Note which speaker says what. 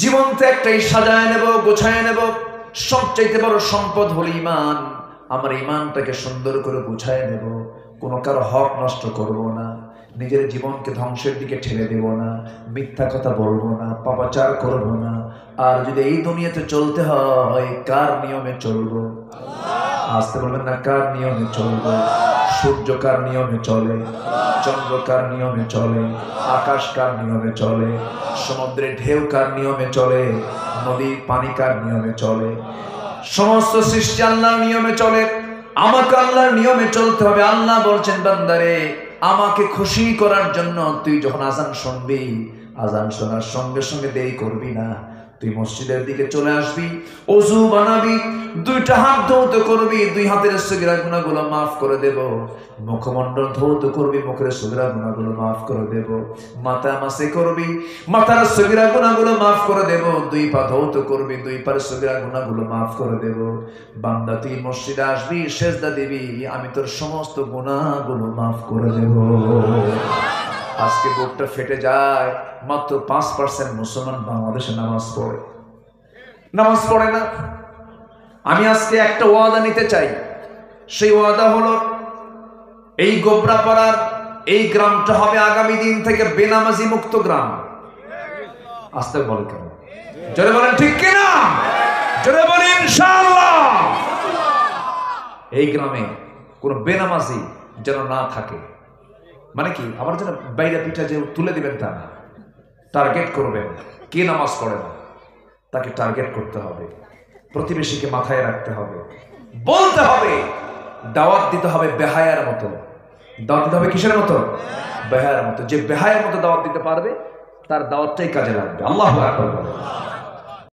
Speaker 1: জীবনতে একটাই সাজায় নেব, গোছায় নেব। সবচাইতে বড় সম্পদ হল ঈমান। আমার ঈমানটাকে সুন্দর করে গুছায় নেব, কোনো কারো হক নষ্ট করব না, নিজের জীবনকে ধ্বংসের দিকে ঠেলে দেব না, মিথ্যা কথা বলবো না, পাপাচার করব না। আর যদি এই দুনিয়াতে চলতে হয়, কার নিয়মে চলবো? আসতে বলবেন না, কার নিয়মে চলবো? সূর্য কার নিয়মে চলে? চন্দ্র কার নিয়মে চলে? আকাশ কার নিয়মে চলে? সমুদ্রের ঢেউ কার নিয়মে চলে? নদীর পানি কার নিয়মে চলে? সমস্ত সৃষ্টি আল্লাহর নিয়মে চলে। আমাকে আল্লাহর নিয়মে চলতে হবে। আল্লাহ বলছেন, বান্দারে, আমাকে খুশি করার জন্য তুই যখন আজান শুনবি, আজান শোনার সঙ্গে সঙ্গে দেরি করবি না। তুই মসজিদের দিকে চলে আসবি, ওযু বানাবি, দুইটা হাত ধৌত করবি, দুই হাতের সগীরা গুনাহগুলো মাফ করে দেব। মুখমণ্ডল ধৌত করবি, মুখের সগীরা গুনাহগুলো মাফ করে দেব। মাথা মাসে করবি, মাথার সগীরা গুনাহগুলো মাফ করে দেব। দুই পা ধৌত করবি, দুই পার সগীরা গুনাহগুলো মাফ করে দেব। বান্দা, তুই মসজিদে আসবি, সেজদা দিবি, আমি তোর সমস্ত গুনাহগুলো মাফ করে দেব। আজকে বুকটা ফেটে যায়, মাত্র 5% মুসলমান বাংলাদেশে নামাজ পড়ে না। আমি আজকে একটা ওয়াদা নিতে চাই। সেই ওয়াদা হলো, এই গোবরাপাড়ার এই গ্রামটা হবে আগামী দিন থেকে বেনামাজি মুক্ত গ্রাম। আস্তে বল, কেন জোরে বলেন ঠিক কিনা? জোরে বলেন ইনশাআল্লাহ। এই গ্রামে কোন বেনামাজি যেন না থাকে। মানে কি, আমার জন্য বাইরে পিঠা যে তুলে দিবেন তা না, টার্গেট করবেন। কে নামাজ পড়ে না তাকে টার্গেট করতে হবে, প্রতিবেশীকে মাথায় রাখতে হবে, বলতে হবে, দাওয়াত দিতে হবে বেহায়ার মতো। দাওয়াত দিতে হবে কিসের মতো? বেহায়ার মতো। যে বেহায়ার মতো দাওয়াত দিতে পারবে, তার দাওয়াতটাই কাজে লাগবে। আল্লাহু আকবার।